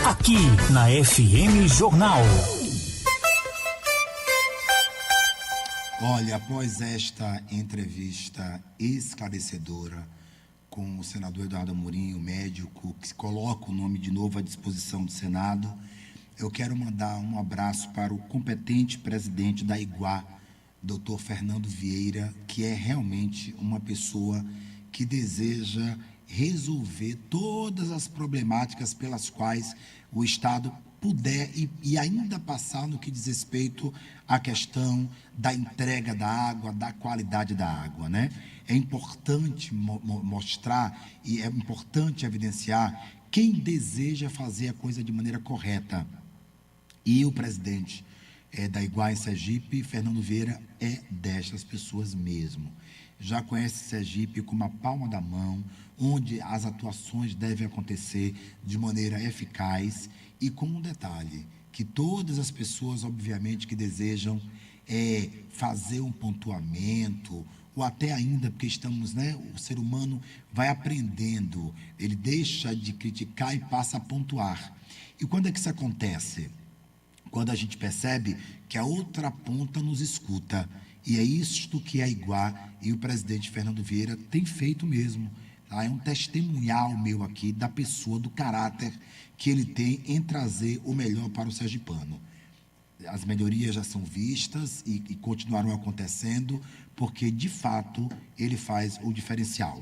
aqui na FM Jornal. Olha, após esta entrevista esclarecedora com o senador Eduardo Amorim, o médico que coloca o nome de novo à disposição do Senado, eu quero mandar um abraço para o competente presidente da IGUA, Dr. Fernando Vieira, que é realmente uma pessoa que deseja resolver todas as problemáticas pelas quais o Estado puder e ainda passar no que diz respeito à questão da entrega da água, da qualidade da água, né? É importante mostrar e é importante evidenciar quem deseja fazer a coisa de maneira correta. E o presidente da IGUA em Sergipe, Fernando Vieira, é destas pessoas mesmo. Já conhece Sergipe como a palma da mão, onde as atuações devem acontecer de maneira eficaz e com um detalhe, que todas as pessoas, obviamente, que desejam fazer um pontuamento, ou até ainda, porque estamos, o ser humano vai aprendendo, ele deixa de criticar e passa a pontuar. E quando é que isso acontece? Quando a gente percebe que a outra ponta nos escuta. E é isto que a IGUA e o presidente Fernando Vieira têm feito mesmo. Tá? É um testemunhal meu aqui da pessoa, do caráter que ele tem em trazer o melhor para o sergipano. As melhorias já são vistas e continuarão acontecendo, porque, de fato, ele faz o diferencial.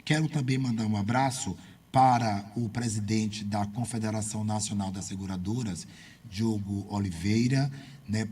Quero também mandar um abraço para o presidente da Confederação Nacional das Seguradoras, Diogo Oliveira,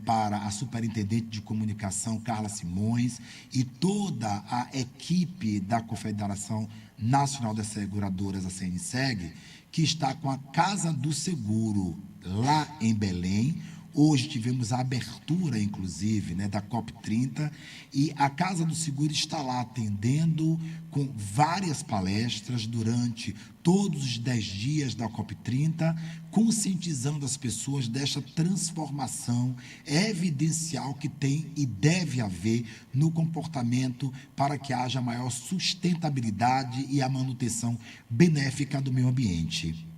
para a superintendente de comunicação, Carla Simões, e toda a equipe da Confederação Nacional das Seguradoras, a CNSEG, que está com a Casa do Seguro lá em Belém. Hoje tivemos a abertura, inclusive, da COP30, e a Casa do Seguro está lá atendendo com várias palestras durante todos os 10 dias da COP30, conscientizando as pessoas desta transformação evidencial que tem e deve haver no comportamento para que haja maior sustentabilidade e a manutenção benéfica do meio ambiente.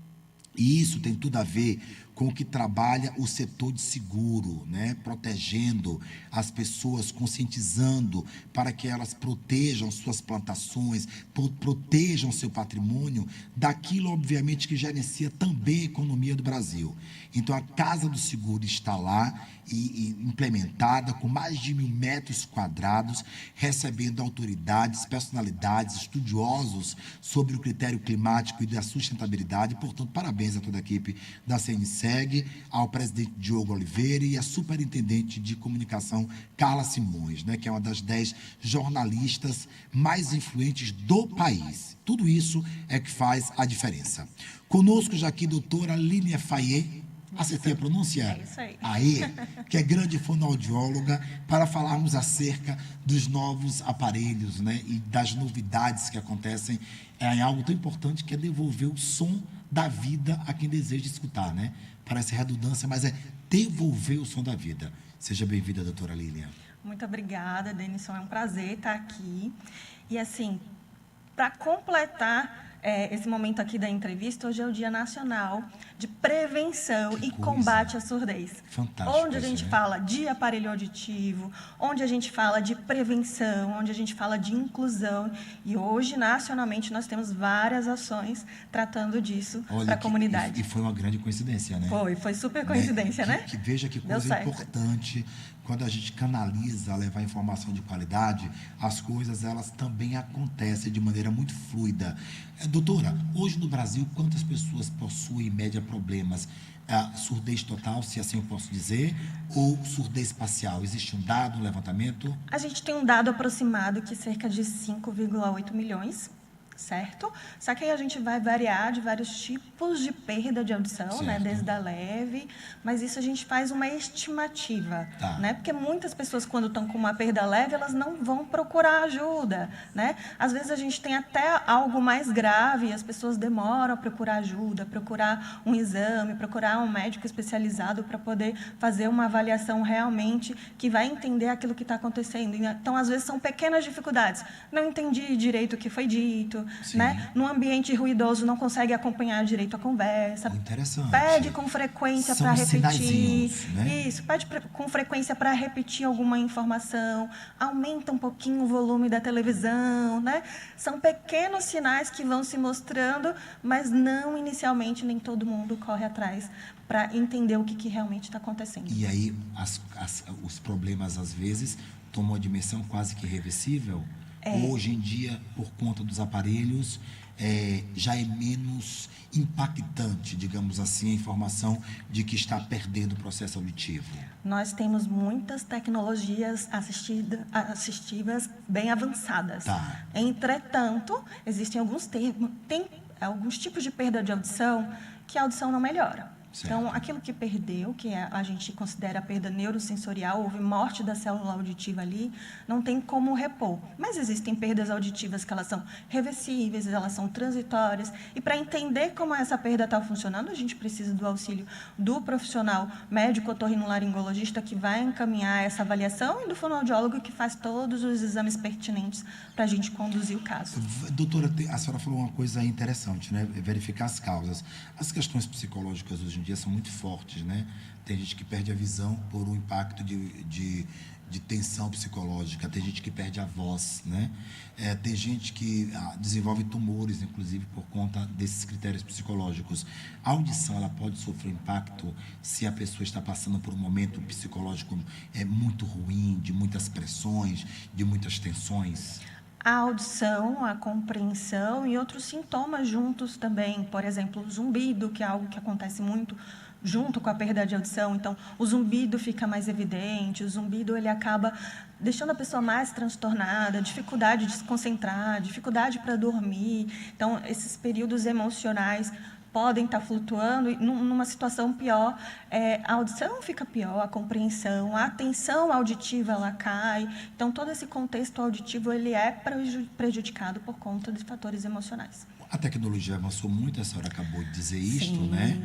E isso tem tudo a ver com o que trabalha o setor de seguro, protegendo as pessoas, conscientizando para que elas protejam suas plantações, protejam seu patrimônio daquilo, obviamente, que gerencia também a economia do Brasil. Então, a Casa do Seguro está lá e implementada com mais de 1.000 metros quadrados, recebendo autoridades, personalidades, estudiosos sobre o critério climático e da sustentabilidade. Portanto, parabéns a toda a equipe da CNSEG, ao presidente Diogo Oliveira e à superintendente de comunicação, Carla Simões, que é uma das 10 jornalistas mais influentes do país. Tudo isso é que faz a diferença. Conosco já aqui, doutora Línia Fayet, acertei a pronúncia? É isso aí. Aí, que é grande fonoaudióloga, para falarmos acerca dos novos aparelhos, e das novidades que acontecem em algo tão importante que é devolver o som da vida a quem deseja escutar, Parece redundância, mas é devolver o som da vida. Seja bem-vinda, doutora Lília. Muito obrigada, Denison. É um prazer estar aqui. E, assim, para completar esse momento aqui da entrevista, hoje é o Dia Nacional de Prevenção e Combate à Surdez. Fantástico. Onde a gente fala de aparelho auditivo, onde a gente fala de prevenção, onde a gente fala de inclusão. E hoje, nacionalmente, nós temos várias ações tratando disso para a comunidade. E foi uma grande coincidência, Foi super coincidência, Veja que coisa importante. Quando a gente canaliza, levar informação de qualidade, as coisas, elas também acontecem de maneira muito fluida. Doutora, hoje no Brasil, quantas pessoas possuem, em média, problemas? Surdez total, se assim eu posso dizer, ou surdez parcial? Existe um dado, um levantamento? A gente tem um dado aproximado que cerca de 5,8 milhões, certo? Só que aí a gente vai variar de vários tipos de perda de audição, desde a leve, mas isso a gente faz uma estimativa, Porque muitas pessoas, quando estão com uma perda leve, elas não vão procurar ajuda, Às vezes a gente tem até algo mais grave e as pessoas demoram a procurar ajuda, procurar um exame, procurar um médico especializado para poder fazer uma avaliação realmente que vai entender aquilo que está acontecendo. Então, às vezes, são pequenas dificuldades. Não entendi direito o que foi dito, né? No ambiente ruidoso não consegue acompanhar direito a conversa. Interessante. Pede com frequência para repetir. Né? Isso, pede com frequência para repetir alguma informação. Aumenta um pouquinho o volume da televisão, né? São pequenos sinais que vão se mostrando, mas não inicialmente nem todo mundo corre atrás para entender o que realmente está acontecendo. E aí os problemas, às vezes, tomam uma dimensão quase que irreversível. Hoje em dia, por conta dos aparelhos, já é menos impactante, digamos assim, a informação de que está perdendo o processo auditivo. Nós temos muitas tecnologias assistivas bem avançadas. Tá. Entretanto, existem alguns tipos de perda de audição que a audição não melhora. Certo. Então, aquilo que perdeu, que a gente considera perda neurosensorial, houve morte da célula auditiva ali, não tem como repor. Mas existem perdas auditivas que elas são reversíveis, elas são transitórias. E para entender como essa perda está funcionando, a gente precisa do auxílio do profissional médico otorrinolaringologista que vai encaminhar essa avaliação e do fonoaudiólogo que faz todos os exames pertinentes para a gente conduzir o caso. Doutora, a senhora falou uma coisa interessante, né? Verificar as causas. As questões psicológicas hoje em dia são muito fortes, né? Tem gente que perde a visão por um impacto de tensão psicológica, tem gente que perde a voz, né? Tem gente que desenvolve tumores, inclusive, por conta desses critérios psicológicos. A audição, ela pode sofrer impacto se a pessoa está passando por um momento psicológico muito ruim, de muitas pressões, de muitas tensões? A audição, a compreensão e outros sintomas juntos também. Por exemplo, o zumbido, que é algo que acontece muito junto com a perda de audição. Então, o zumbido fica mais evidente, o zumbido ele acaba deixando a pessoa mais transtornada, dificuldade de se concentrar, dificuldade para dormir. Então, esses períodos emocionais podem estar flutuando, e numa situação pior, a audição fica pior, a compreensão, a atenção auditiva ela cai. Então, todo esse contexto auditivo ele é prejudicado por conta de fatores emocionais. A tecnologia avançou muito, a senhora acabou de dizer isto, né?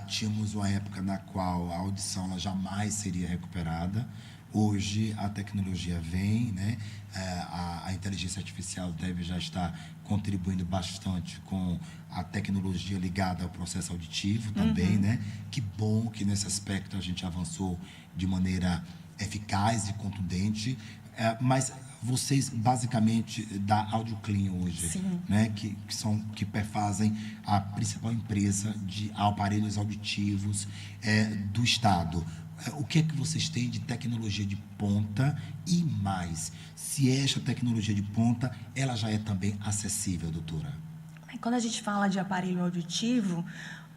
Tínhamos uma época na qual a audição ela jamais seria recuperada. Hoje a tecnologia vem, né? A inteligência artificial deve já estar contribuindo bastante com a tecnologia ligada ao processo auditivo também, né? Que bom que nesse aspecto a gente avançou de maneira eficaz e contundente, mas vocês basicamente da AudioClean hoje, Sim. né, que fazem a principal empresa de aparelhos auditivos do estado. O que é que vocês têm de tecnologia de ponta e mais? Se esta tecnologia de ponta, ela já é também acessível, doutora? Quando a gente fala de aparelho auditivo,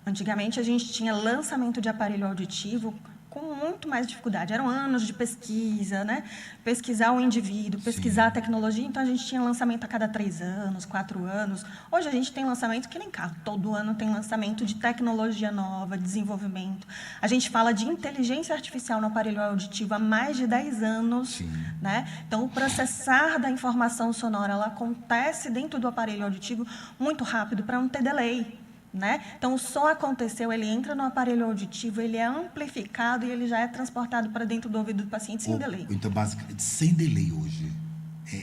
antigamente a gente tinha lançamento de aparelho auditivo com muito mais dificuldade. Eram anos de pesquisa, né? Pesquisar o indivíduo, pesquisar a tecnologia. Então, a gente tinha lançamento a cada 3 anos, 4 anos. Hoje, a gente tem lançamento que nem carro. Todo ano tem lançamento de tecnologia nova, desenvolvimento. A gente fala de inteligência artificial no aparelho auditivo há mais de 10 anos. Né? Então, o processar da informação sonora ela acontece dentro do aparelho auditivo muito rápido, para não ter delay. Né? Então, o som aconteceu, ele entra no aparelho auditivo, ele é amplificado e ele já é transportado para dentro do ouvido do paciente sem delay. Então, basicamente, sem delay hoje.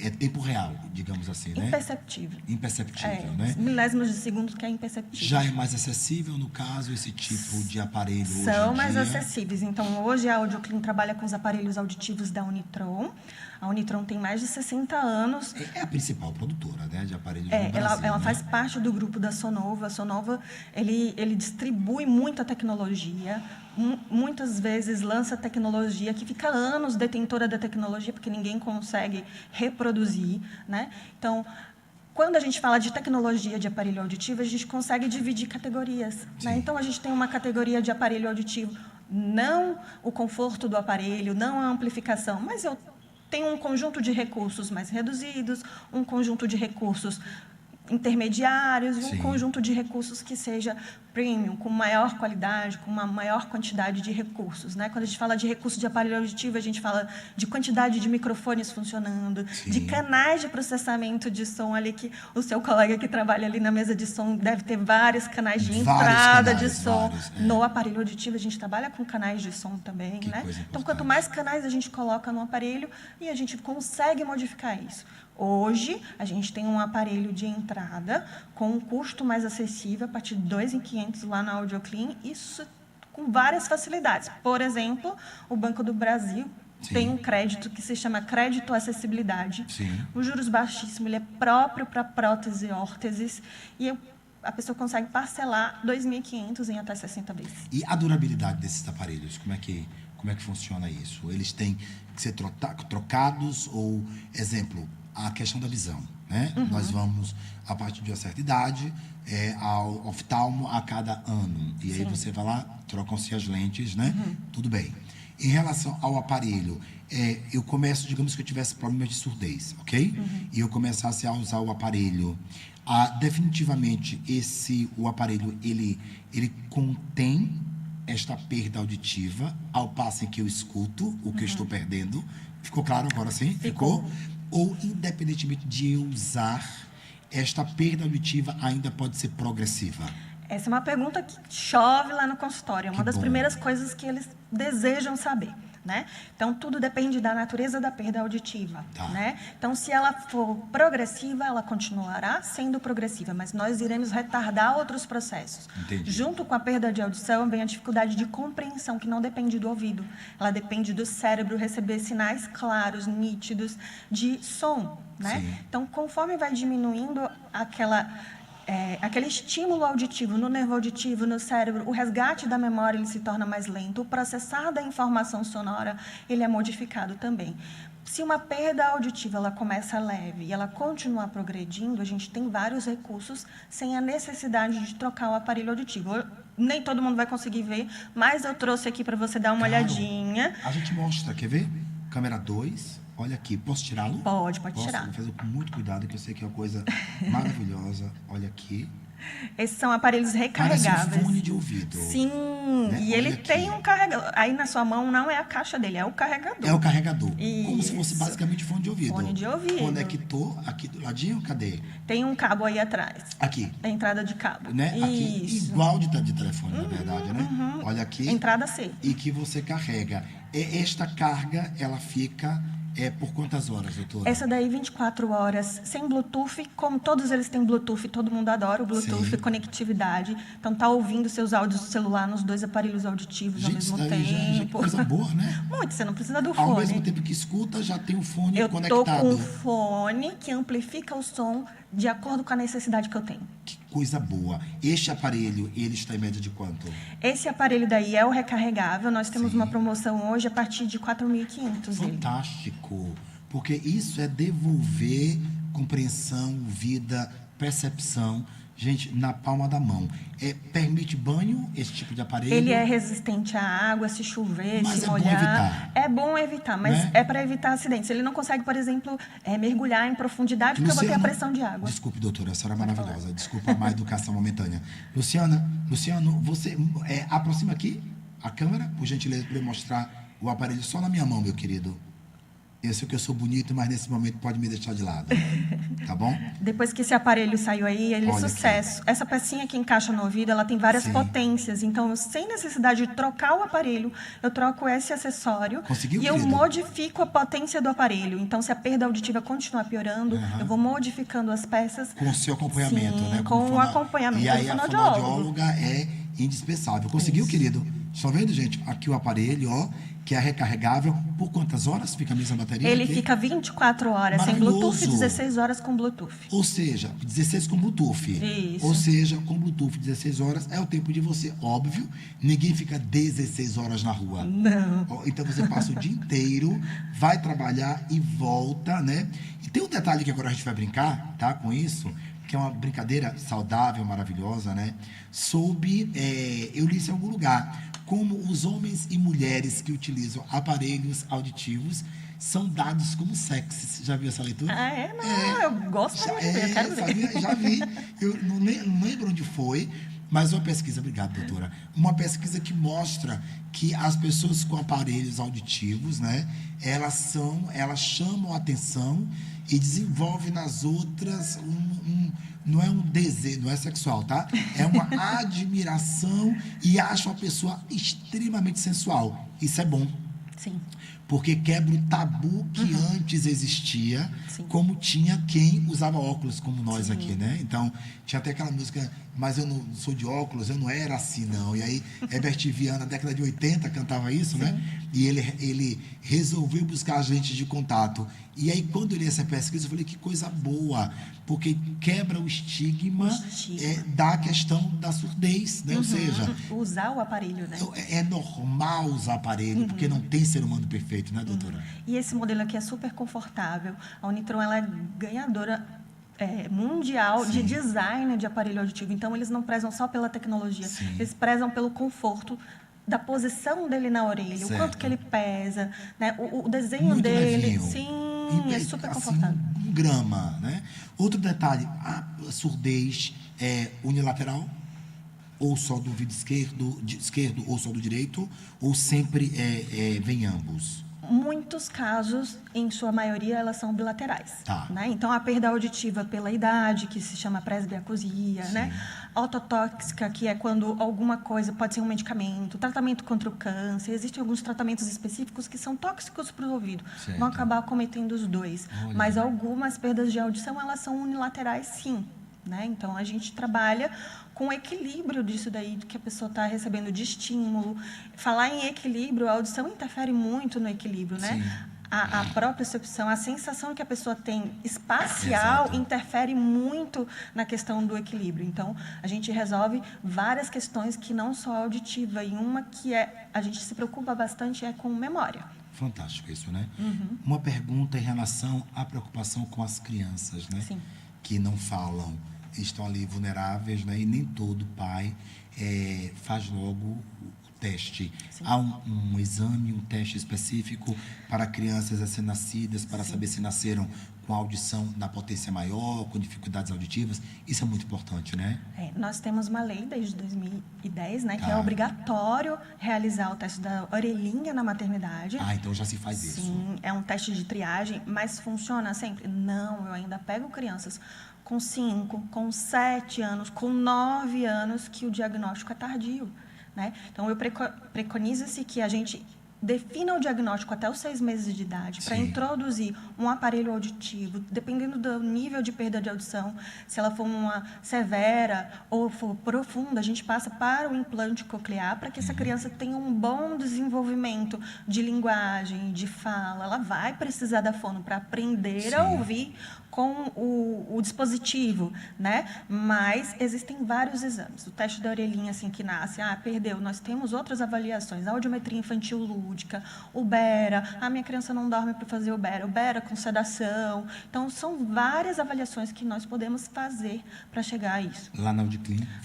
É tempo real, digamos assim, né? Imperceptível. Imperceptível, né? Milésimos de segundo que é imperceptível. Já é mais acessível, no caso, esse tipo de aparelho hoje em dia? São mais acessíveis. Então, hoje a AudioClean trabalha com os aparelhos auditivos da Unitron. A Unitron tem mais de 60 anos. É a principal produtora, né, de aparelhos no Brasil. Ela né? faz parte do grupo da Sonova. A Sonova, ele distribui muita tecnologia. Muitas vezes lança tecnologia que fica anos detentora da tecnologia, porque ninguém consegue reproduzir. Né? Então, quando a gente fala de tecnologia de aparelho auditivo, a gente consegue dividir categorias. Né? Então, a gente tem uma categoria de aparelho auditivo, não o conforto do aparelho, não a amplificação, mas eu tenho um conjunto de recursos mais reduzidos, um conjunto de recursos intermediários, um conjunto de recursos que seja premium, com maior qualidade, com uma maior quantidade de recursos, né? Quando a gente fala de recurso de aparelho auditivo, a gente fala de quantidade de microfones funcionando, Sim. de canais de processamento de som ali, que o seu colega que trabalha ali na mesa de som deve ter vários canais de entrada de som. No aparelho auditivo, a gente trabalha com canais de som também, né? Então, quanto mais canais a gente coloca no aparelho, e a gente consegue modificar isso. Hoje, a gente tem um aparelho de entrada com um custo mais acessível, a partir de R$ 2.500 lá na AudioClean, isso com várias facilidades. Por exemplo, o Banco do Brasil tem um crédito que se chama crédito acessibilidade. Os juros baixíssimos, ele é próprio para prótese e órteses, e a pessoa consegue parcelar R$ 2.500 em até 60 vezes. E a durabilidade desses aparelhos, como é que funciona isso? Eles têm que ser trocados ou, exemplo, a questão da visão, né? Nós vamos, a partir de uma certa idade, ao oftalmo a cada ano. E aí você vai lá, trocam-se as lentes, né? Tudo bem. Em relação ao aparelho, eu começo, digamos que eu tivesse problemas de surdez, ok? E eu começasse a usar o aparelho. Definitivamente, o aparelho, ele contém esta perda auditiva, ao passo em que eu escuto o que eu estou perdendo. Ficou claro agora, sim? Ficou? Ou, independentemente de eu usar, esta perda auditiva ainda pode ser progressiva? Essa é uma pergunta que chove lá no consultório. É uma das primeiras coisas que eles desejam saber, né? Então, tudo depende da natureza da perda auditiva, né? Então, se ela for progressiva, ela continuará sendo progressiva, mas nós iremos retardar outros processos. Entendi. Junto com a perda de audição, vem a dificuldade de compreensão, que não depende do ouvido. Ela depende do cérebro receber sinais claros, nítidos, de som, né? Então, conforme vai diminuindo aquele estímulo auditivo no nervo auditivo, no cérebro, o resgate da memória ele se torna mais lento, o processar da informação sonora ele é modificado também. Se uma perda auditiva ela começa leve e ela continuar progredindo, a gente tem vários recursos sem a necessidade de trocar o aparelho auditivo. Nem todo mundo vai conseguir ver, mas eu trouxe aqui para você dar uma olhadinha. A gente mostra, quer ver? Câmera 2. Olha aqui, posso tirá-lo? Pode tirar. Vou fazer com muito cuidado, que eu sei que é uma coisa maravilhosa. Olha aqui. Esses são aparelhos recarregáveis. Parece um fone de ouvido. Sim, né? E ele tem um carregador. Aí na sua mão não é a caixa dele, é o carregador. É o carregador. Isso. Como se fosse basicamente fone de ouvido. Fone de ouvido. Conector aqui do ladinho, cadê? Tem um cabo aí atrás. Aqui. A entrada de cabo. Né? Aqui, isso. igual de telefone, na verdade, né? Olha aqui. Entrada C. E que você carrega. Esta carga, ela fica... por quantas horas, doutora? Essa daí, 24 horas, sem Bluetooth. Como todos eles têm Bluetooth, todo mundo adora o Bluetooth, conectividade. Então, tá ouvindo seus áudios do celular nos dois aparelhos auditivos ao mesmo tempo. Já coisa boa, né? Muito, você não precisa do fone. Ao mesmo tempo que escuta, já tem o fone conectado. Eu tô com um fone que amplifica o som de acordo com a necessidade que eu tenho. Que coisa boa. Este aparelho, ele está em média de quanto? Esse aparelho daí é o recarregável. Nós temos uma promoção hoje a partir de 4.500. Fantástico. Porque isso é devolver compreensão, vida, percepção, gente, na palma da mão. Permite banho, esse tipo de aparelho? Ele é resistente à água, se chover, mas se molhar. Bom evitar. É bom evitar, mas né? É para evitar acidentes. Ele não consegue, por exemplo, mergulhar em profundidade, porque eu vou ter a pressão de água. Desculpe, doutora, a senhora é maravilhosa. Desculpa a má educação momentânea. Luciano, você aproxima aqui a câmera, por gentileza, para eu mostrar o aparelho só na minha mão, meu querido. Eu sei que eu sou bonito, mas nesse momento pode me deixar de lado. Tá bom? Depois que esse aparelho saiu aí, ele é sucesso. Essa pecinha que encaixa no ouvido, ela tem várias potências. Então, sem necessidade de trocar o aparelho, eu troco esse acessório. Conseguiu, e eu modifico a potência do aparelho. Então, se a perda auditiva continuar piorando, eu vou modificando as peças. Com o seu acompanhamento, né? Com o acompanhamento do fonoaudiólogo. E aí a fonoaudióloga é indispensável. Conseguiu, querido? Estão vendo, gente? Aqui o aparelho, que é recarregável. Por quantas horas fica a mesma bateria? Ele fica 24 horas sem Bluetooth e 16 horas com Bluetooth. Ou seja, 16 com Bluetooth. Isso. Ou seja, com Bluetooth 16 horas é o tempo de você, óbvio, ninguém fica 16 horas na rua. Não. Então você passa o dia inteiro, vai trabalhar e volta, né? E tem um detalhe que agora a gente vai brincar, tá? Com isso, que é uma brincadeira saudável, maravilhosa, né? Eu li isso em algum lugar, como os homens e mulheres que utilizam aparelhos auditivos são dados como sexys. Já viu essa leitura? Não, eu gosto muito de ver, eu quero ver. Já vi. Eu não lembro onde foi, Mas uma pesquisa, obrigado, doutora, uma pesquisa que mostra que as pessoas com aparelhos auditivos, né, elas chamam a atenção e desenvolvem nas outras não é um desejo, não é sexual, tá? É uma admiração e acham a pessoa extremamente sensual. Isso é bom. Sim. Porque quebra o tabu que antes existia, como tinha quem usava óculos, como nós aqui, né? Então, tinha até aquela música, mas eu não sou de óculos, eu não era assim, não. E aí, Herbert Viana, na década de 80, cantava isso, né? E ele resolveu buscar as lentes de contato. E aí, quando eu li essa pesquisa, eu falei, que coisa boa, porque quebra o estigma, da questão da surdez, né? Ou seja... usar o aparelho, né? É normal usar aparelho, porque não tem ser humano perfeito, né, doutora? E esse modelo aqui é super confortável. A Unitron, ela é ganhadora mundial de design de aparelho auditivo. Então, eles não prezam só pela tecnologia, eles prezam pelo conforto da posição dele na orelha, o quanto que ele pesa, né? O desenho muito dele. Levinho. Sim, é super assim, confortável. Um grama, né? Outro detalhe, a surdez é unilateral? Ou só do ouvido esquerdo ou só do direito? Ou sempre vem ambos? Muitos casos, em sua maioria, elas são bilaterais. Tá. Né? Então, a perda auditiva pela idade, que se chama presbiacusia, né? Ototóxica, que é quando alguma coisa, pode ser um medicamento, tratamento contra o câncer, existem alguns tratamentos específicos que são tóxicos para o ouvido, vão acabar cometendo os dois. Olha. Mas algumas perdas de audição, elas são unilaterais, sim. Né? Então, a gente trabalha com o equilíbrio disso daí, que a pessoa está recebendo de estímulo. Falar em equilíbrio, a audição interfere muito no equilíbrio, né? A própria percepção, a sensação que a pessoa tem espacial interfere muito na questão do equilíbrio. Então, a gente resolve várias questões que não só auditiva, e uma que a gente se preocupa bastante é com memória. Fantástico isso, né? Uma pergunta em relação à preocupação com as crianças, né? Sim. Que não falam, estão ali vulneráveis, né? E nem todo pai faz logo o teste. Há um exame, um teste específico para crianças recém-nascidas, para saber se nasceram com audição na potência maior, com dificuldades auditivas. Isso é muito importante, né? Nós temos uma lei desde 2010, né? Que é obrigatório realizar o teste da orelhinha na maternidade. Então já se faz isso. Sim, é um teste de triagem, mas funciona sempre? Não, eu ainda pego crianças com 5, com 7 anos, com 9 anos, que o diagnóstico é tardio. Né? Então, eu preconizo-se que a gente defina o diagnóstico até os 6 meses de idade para introduzir um aparelho auditivo, dependendo do nível de perda de audição. Se ela for uma severa ou for profunda, a gente passa para o implante coclear para que essa criança tenha um bom desenvolvimento de linguagem, de fala. Ela vai precisar da fono para aprender a ouvir com o dispositivo, né? Mas existem vários exames. O teste da orelhinha, assim, que nasce, perdeu. Nós temos outras avaliações, a audiometria infantil lúdica, o BERA, minha criança não dorme para fazer o BERA com sedação. Então, são várias avaliações que nós podemos fazer para chegar a isso. Lá na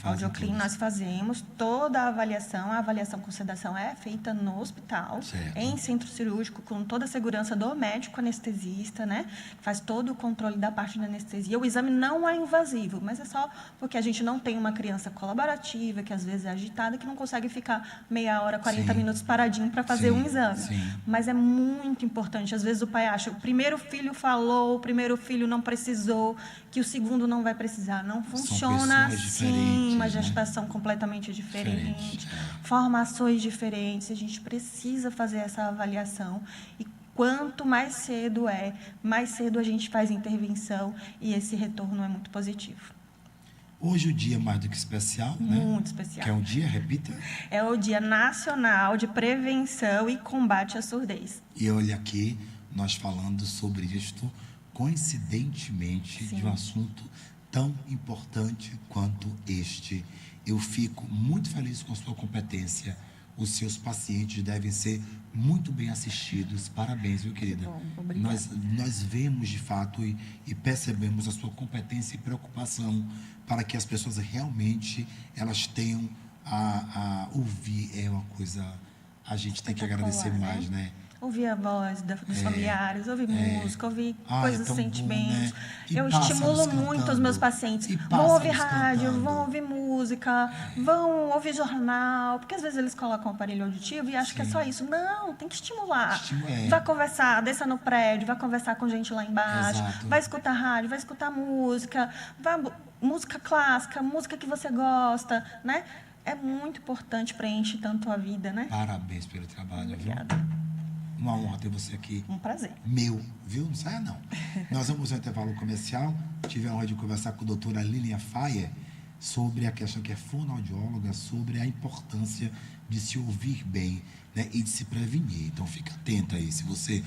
Audioclin nós fazemos toda a avaliação com sedação é feita no hospital, em centro cirúrgico, com toda a segurança do médico anestesista, né? Faz todo o controle da parte da anestesia. O exame não é invasivo, mas é só porque a gente não tem uma criança colaborativa, que às vezes é agitada, que não consegue ficar meia hora, 40 minutos paradinho para fazer um exame. Mas é muito importante. Às vezes o pai acha, o primeiro filho falou, o primeiro filho não precisou, que o segundo não vai precisar. Não funciona assim, uma gestação completamente diferente, formações diferentes. A gente precisa fazer essa avaliação e quanto mais cedo mais cedo a gente faz intervenção e esse retorno é muito positivo. Hoje o dia é mais do que especial, né? Muito especial. Que é um dia, repita? É o Dia Nacional de Prevenção e Combate à Surdez. E olha aqui, nós falando sobre isto, coincidentemente, de um assunto tão importante quanto este. Eu fico muito feliz com a sua competência. Os seus pacientes devem ser muito bem assistidos. Parabéns, viu, querida? Bom, obrigada. Nós vemos, de fato, e percebemos a sua competência e preocupação para que as pessoas realmente elas tenham a ouvir. É uma coisa... A gente tem que agradecer mais, né? ouvir a voz dos familiares, ouvir música, ouvir coisas, tão sentimentos. bom, né? E Eu pássaros estimulo muito cantando. os meus pacientes. E Vão ouvir pássaros rádio, cantando. vão ouvir música, vão ouvir jornal, porque às vezes eles colocam o aparelho auditivo e acham que é só isso. Não, tem que estimular. Vai conversar, desça no prédio, vai conversar com gente lá embaixo, Exato. vai escutar rádio, vai escutar música, música clássica, música que você gosta, né? É muito importante, preenche tanto a vida, né? Parabéns pelo trabalho. Obrigada. Viu? Uma honra ter você aqui. Um prazer. Meu, viu? Não saia não. Nós vamos ao intervalo comercial. Tive a honra de conversar com a doutora Lilian Faia sobre a questão que é fonoaudióloga, sobre a importância de se ouvir bem, né, e de se prevenir. Então, fica atenta aí. Se você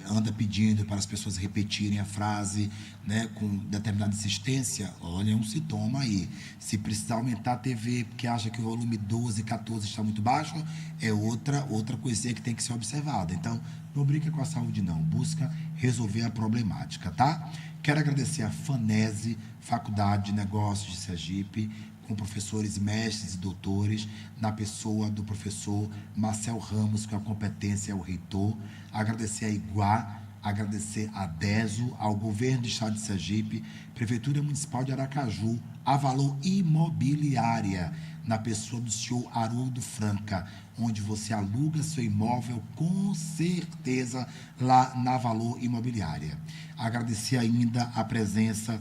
anda pedindo para as pessoas repetirem a frase, né, com determinada insistência, olha, é um sintoma aí. Se precisar aumentar a TV porque acha que o volume 12, 14 está muito baixo, é outra coisinha que tem que ser observada. Então, não brinca com a saúde, não. Busca resolver a problemática, tá? Quero agradecer a FANESE, Faculdade de Negócios de Sergipe, com professores, mestres e doutores, na pessoa do professor Marcel Ramos, com a competência é o reitor. Agradecer a Iguá, agradecer a DESO, ao Governo do Estado de Sergipe, Prefeitura Municipal de Aracaju, a Valor Imobiliária, na pessoa do senhor Haroldo Franca, onde você aluga seu imóvel com certeza lá na Valor Imobiliária. Agradecer ainda a presença,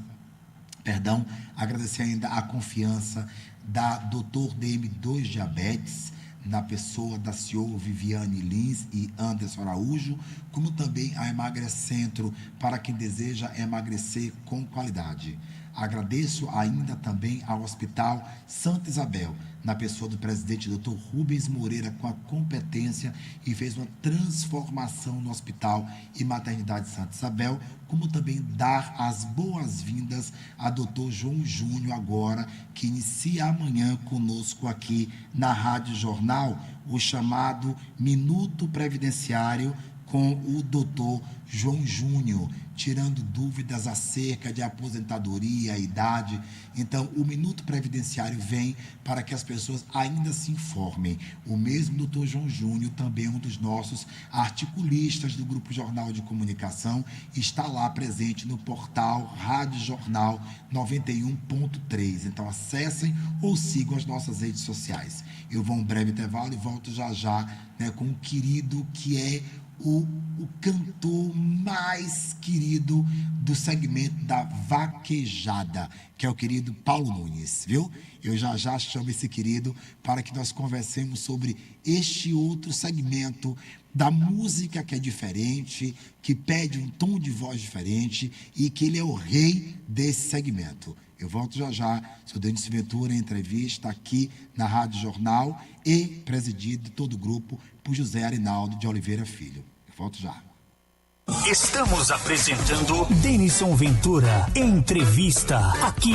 agradecer ainda a confiança da Dr. DM2 Diabetes, na pessoa da senhora Viviane Lins e Anderson Araújo, como também a Emagrecentro, para quem deseja emagrecer com qualidade. Agradeço ainda também ao Hospital Santa Isabel, na pessoa do presidente Dr. Rubens Moreira, com a competência e fez uma transformação no Hospital e Maternidade Santa Isabel, como também dar as boas-vindas a Dr. João Júnior agora, que inicia amanhã conosco aqui na Rádio Jornal, o chamado Minuto Previdenciário com o Dr. João Júnior, tirando dúvidas acerca de aposentadoria, idade. Então, o Minuto Previdenciário vem para que as pessoas ainda se informem. O mesmo Dr. João Júnior, também um dos nossos articulistas do Grupo Jornal de Comunicação, está lá presente no portal Rádio Jornal 91.3. Então, acessem ou sigam as nossas redes sociais. Eu vou um breve intervalo e volto já, né, com um querido que é o cantor mais querido do segmento da vaquejada, que é o querido Paulo Nunes, viu? Eu já chamo esse querido para que nós conversemos sobre este outro segmento da música que é diferente, que pede um tom de voz diferente e que ele é o rei desse segmento. Eu volto já. Sou Denis Ventura, em entrevista aqui na Rádio Jornal e presidido todo o grupo por José Arinaldo de Oliveira Filho. Eu volto já. Estamos apresentando Denison Ventura, entrevista aqui